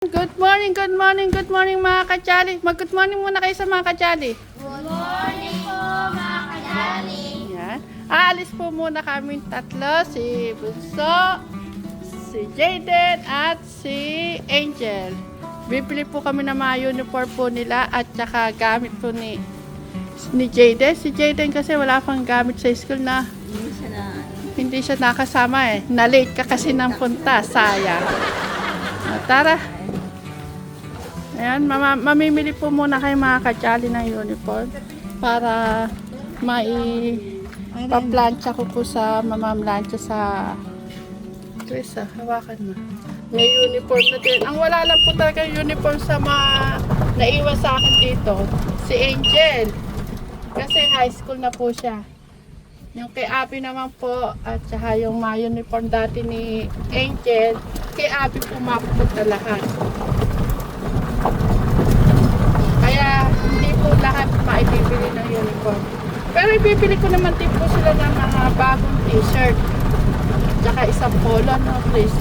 Good morning, good morning, good morning mga kachali. Mag-good morning muna kayo sa mga kachali. Good morning po, mga kajali. Yan. Aalis po muna kami tatlo, si Bunso, si Jaden at si Angel. Bibili po kami ng mga uniform po nila at saka gamit po ni Jaden. Si Jaden kasi wala pang gamit sa school na hindi siya nakasama eh. Na-late ka kasi ng punta, sayang. Tara. Ayan, mamimili po muna kayo mga kachali ng uniform para pa-plancha ko po sa mamamlancha sa Chris, hawakan mo. May uniform na din. Ang wala lang po talaga yung uniform sa naiwan sa akin dito, si Angel. Kasi high school na po siya. Yung kay Abby naman po, at saka yung mga uniform dati ni Angel, kay Abby po mapupunta lahat. Kaya hindi po lahat maibibili ng uniform. Pero ibibili ko naman din po sila ng mga bagong t-shirt. Tsaka isang polo, no, please.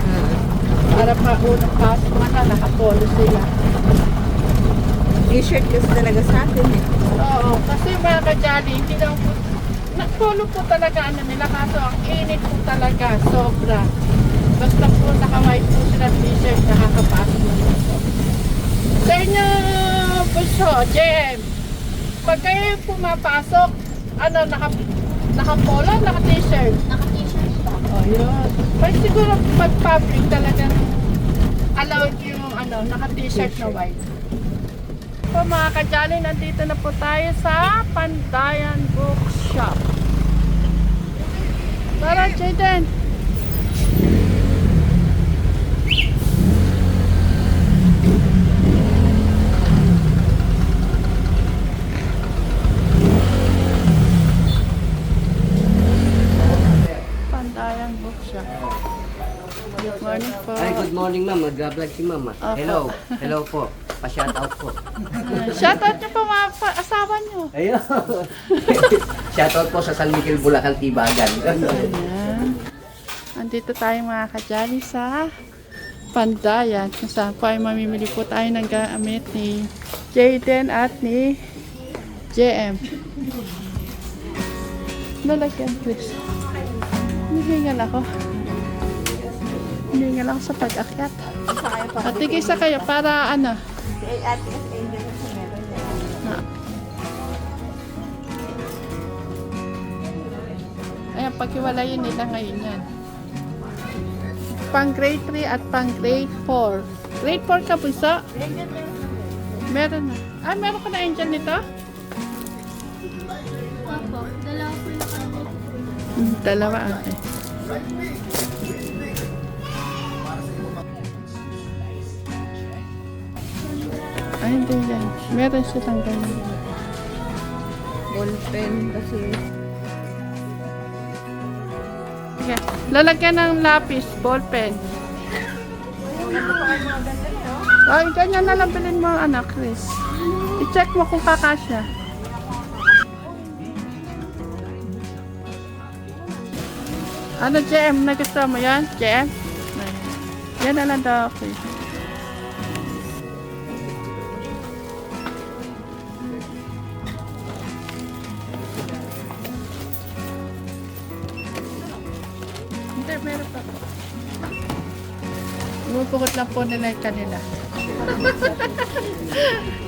Para pa unang pasok na nakapolo sila. T-shirt kasi talaga sa atin eh. Oo, kasi mga kajali, hindi lang po, polo po talaga ano nila, kaso ang init po talaga, sobra. Basta po naka-white po sila t-shirt, nakakapasok na po. Sa inyo, Bunso, JM, pag kayo pumapasok, ano, naka-polo, naka-t-shirt? Naka-t-shirt pa. Oh, yun. Pero siguro pag-public talagang allowed yung ano, naka-t-shirt na white. Po mga kajali, nandito na po tayo sa Pandayan Bookshop. Tara, Jaden! Pandayan Bookshop. Good morning po. Ay, good morning ma'am. Mag-vlog si mama. Opo. Hello. Hello po. Pa-shoutout po. Shoutout niyo po mga asawa niyo. Ayun. Shoutout po sa San Miguel, Bulacan, Tibagan. Ayan. Andito tayo mga kajali sa Pandayan. Kung saan po ay mamimili po tayo ng gamit ni Jaden at ni JM. Lalagyan, please. Hinihingal ako. Hinihingal ako sa pag-akyat. At tigisa kayo para ano. Si ate kasi Angel kasi meron niya. Ayan, paghiwalayin nila ngayon yan. Pang grade 3 at pang grade 4. Grade 4 ka, Bunso? Meron na. Ah, meron ka na Angel nito? Opo, dalawa po yung kami. Dalawa, okay. Ay, hindi yan. Meron silang ganun. Ballpen kasi. Okay. Lalagyan ng lapis, ballpen. Ay, ganyan na lang bilhin mo, anak, Chris. I-check mo kung kakasya. Ano, JM? Nagustuhan mo yan? JM? Yan na lang daw, okay. Hindi, meron pa po. Bubukot lang po nila yung kanila.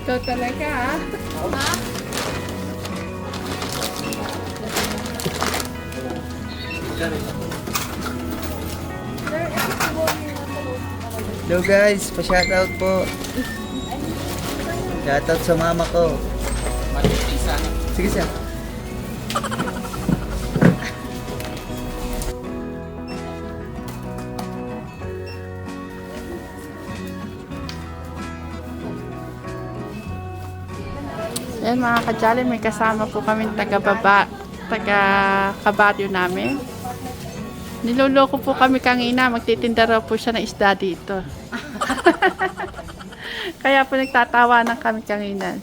Ikaw talaga, ha? Hello guys, pa-shoutout po. Shoutout sa mama ko. Sige siya. Yan mga kajali, may kasama po kami taga-kabaryo namin. Niloloko po kami kanina, magtitinda raw po siya ng isda dito. Kaya po nagtatawanan kami kanina.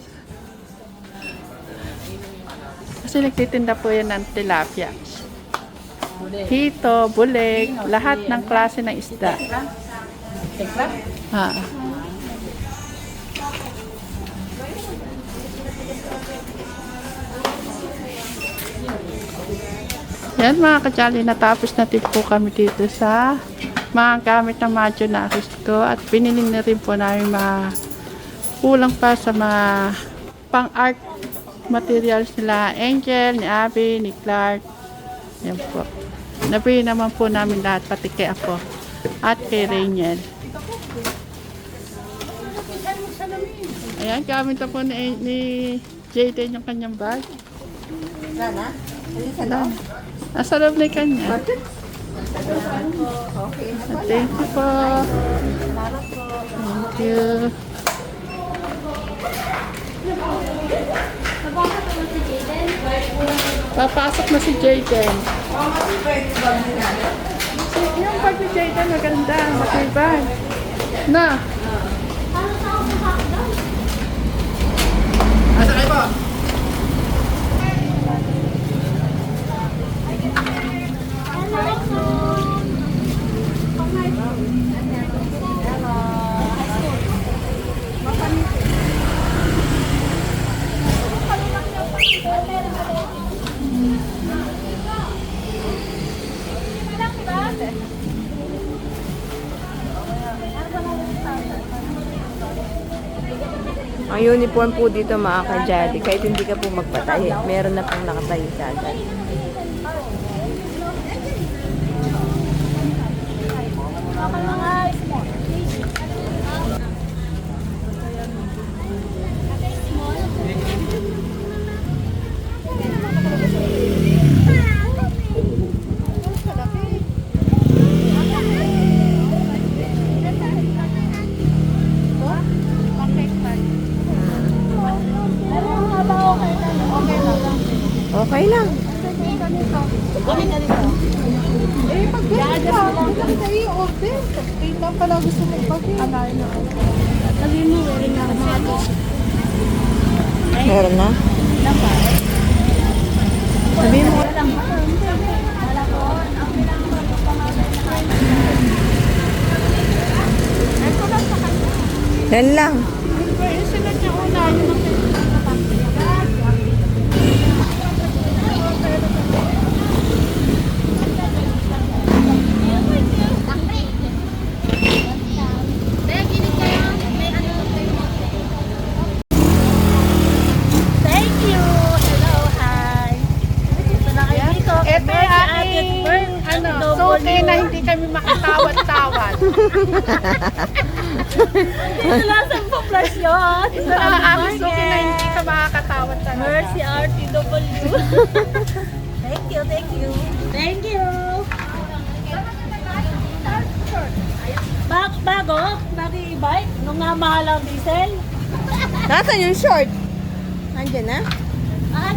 Kasi nagtitinda po yan ng tilapia. Hito, bulig, lahat ng klase ng isda. Ha. Yan mga kajali, natapos na din po kami dito sa mga gamit ng Madyo na ko at binili na rin po namin mga kulang pa sa mga pang-art materials nila Angel, ni Abby, ni Clark. Yan po. Nabili naman po namin lahat, pati kay ako at kay Rainiel. Ayan, gamit na po ni Jayden yung kanyang bag. Sana? Ano sa loob? Nasa loob na yung kanya. Okay na po. Thank you po. Thank you. Papasok na si Jayden. Yung bag ni Jayden maganda, matibay. Na. Asa kayo po? Ang uniform po dito mga kajali, kahit hindi ka po magpatahi, meron na pong nakatahi sa agad. Okay lang. Meron na? Sabihin mo. Yan lang. Ito yung aking suki na hindi kami makatawad-tawad. Ito lang sa pa-flash yun. Ito na ang aking suki na hindi ka makakatawad talaga. Mercy RTW. Thank you, thank you. Thank you. Bago i-bike, nung nga mahal ang diesel. Nasaan yung short? Nandiyan na?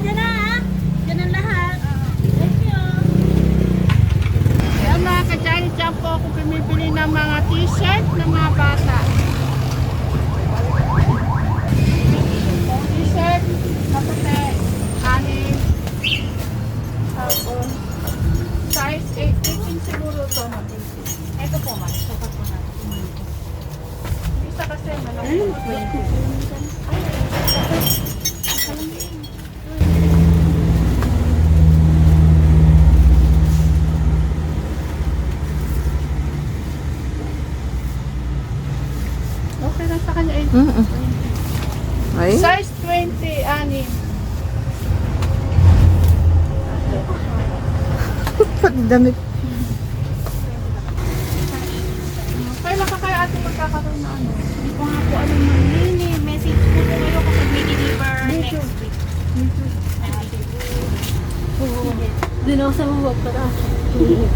Dyan na ha. Dyan ang lahat. Thank you. Kaya mga kajali, dyan po ako bumibili ng mga t-shirt ng mga bata. T-shirt, kaputi, anim. Tapos, size 18 siguro ito. Ito po man, sukat po natin. Isa kasi malaki. Okay lang sa kanya. Ay? Size 20, anim. Pati damit. Kailan ka kaya ate magkakaroon na ano? Hindi ko nga po alam na message ko po kayo kapag may deliver next week. Doon ako sa bubag pa na. Tulak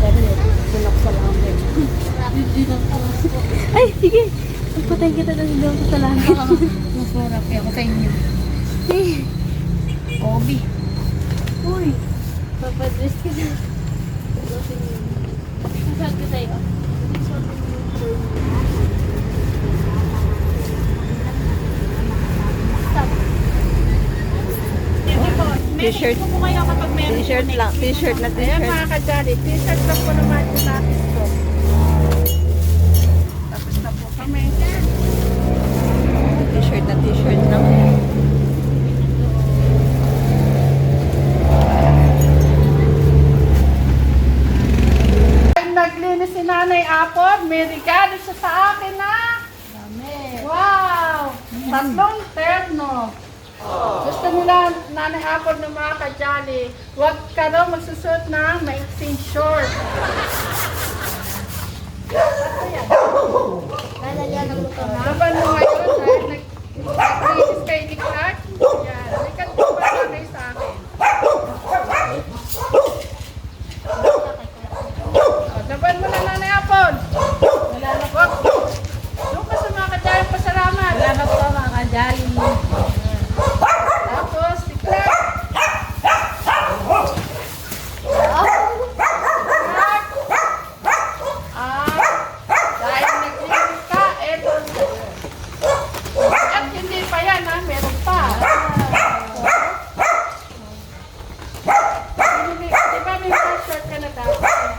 sa langit. Ay, sige. Magpatay kita na doon sa langit. Masarap kaya ako sa inyo. Obi. Uy. Papadress ka na. Masarap ka sa'yo. T-shirt. Ko po kayo kapag meron. T-shirt lang. T-shirt na Ayan t-shirt. mga kajali, t-shirt lang po naman ito natin ito. Tapos na po kami. T-shirt na t-shirt lang. may regalo siya sa akin na. Wow! Tatlong terno. Gusto mo na, Nanay Apple ng mga ka-jolly, huwag ka daw magsusuot ng maiksing short. Laban mo ngayon dahil nag-release kay Nick Clark. Yan, likat mo pa nanay sa akin. Laban mo na, Nanay Apple. Wala na po. Doon ka sa mga ka-jolly, pasalamat. Wala na po mga ka-jolly. Tapos, si Clark. Dahil nag-release ka, eto. At hindi pa yan, ha? Meron pa. Di ba may short ka na dapat?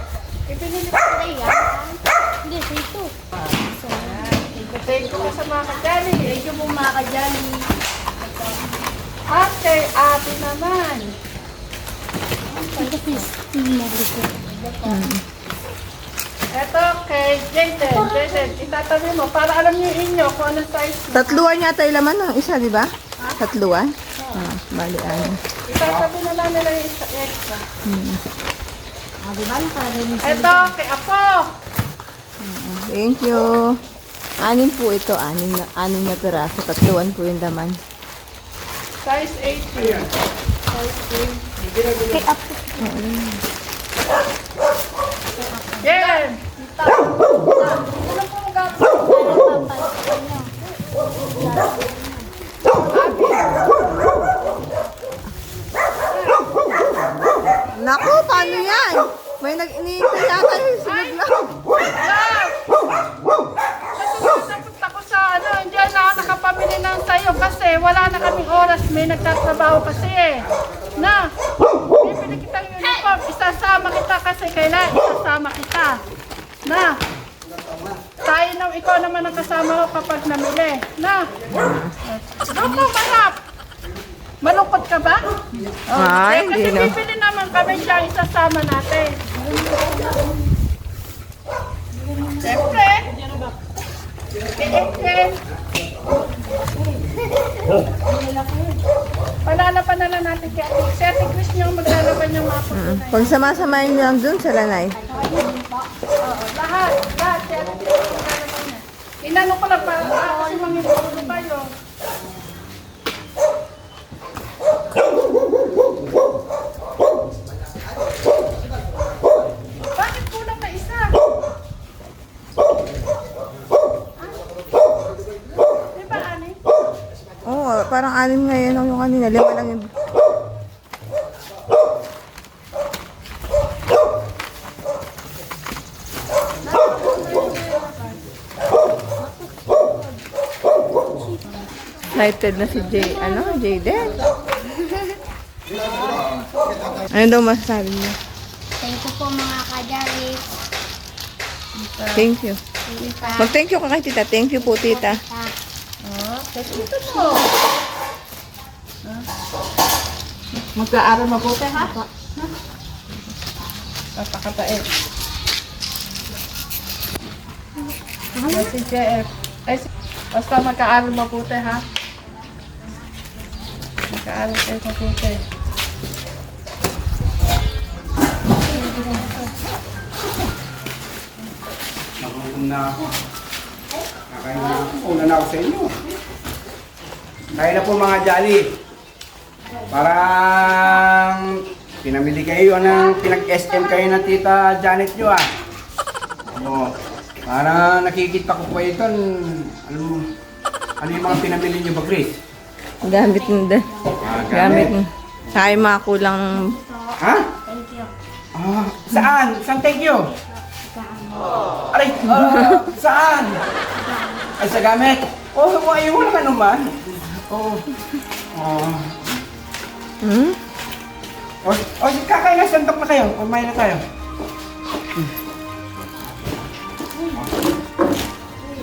Ibinili ko na yan. Hindi, ito. Thank you ka sa mga ka-jolly. Thank you po mga ka-jolly. At kay ate naman. Ito, please. Ito kay Jaden. Jaden, itatabi mo para alam niyo inyo kung anong size mo. Tatluan yata yung laman ng isa, di ba? Tatluan? Bali, ano. Itatabi na lang nila yung isa extra. Di ba? Nakarinig Ito kay Apo. Thank you. Anim po ito, anim na piraso. Tatluan po yung laman. Size 18. Size 18. kay Apo. Jen! Ano po ang gagawin? Naku, paano yan? May nag-iniintay yata yung sunod lang. Napunta ko sa ano, hindi na nakapamili ng sayo kasi wala na kaming oras. May nagtatrabaho kasi eh. Na, bibili kitang uniform. Isasama kita kasi kailan isasama kita. Na, tayo nang ikaw naman ang kasama ko kapag namili. Na, doon mo manap. Malungkot ka ba? Ay, Kasi hindi na. bibili naman kami siya isasama natin. Siyempre, palalaban na lang natin kay Ate. Si Ate Chris niyo maglalaban yung mga puso na yun. Pag samasamahin niyo lang dun sa lanay. Oo, lahat. Si Ate Chris yung maglalaban niya. Inano ko lang para kasi manginulo tayo. Bakit kulang na isa? Di ba, Ani? Oo, parang anim ngayon yung kanina. 5 lang yung... Excited na si Jaden. Ano daw masasabi niya? Thank you po mga ka-jolly. Thank you. Tita. Mag-thank you ka kay tita. Thank you po, tita. Ito mo. Mag-aaral mabuti, ha? Napakatait. Si JF. Basta mag-aaral mabuti, ha? Mag-aaral kayo mabuti. Nagutom na ako. Kakain na ako. Una na ako sa inyo. Kaya na po mga jolly. Parang pinamili kayo ng pinag-SM kayo ng tita Janet nyo ah. Oo. Parang nakikita ko po ito. Ano yung mga pinamili nyo ba, Chris? Gamit na. Gamit na. Sa akin mga kulang... Ha? Thank you. Ah, saan? Saan thank you? Aray! Saan? Ay, sa gamit? Oh, wala ka naman. Oh. Oh. Hmm? Oh, kakain na, sandok na kayo. Kumain na tayo.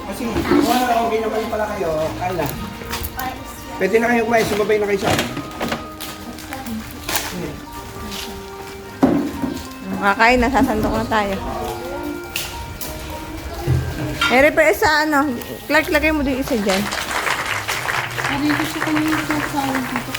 Kasi, okay naman pala kayo. Kain na. Pwede na kayo kumain, sumabay na kayo sa akin. Kakain na, sasandok na tayo. Ere pa isa ano. Clark, lagay mo din isa dyan. Dito siya kanina sa sahod dito.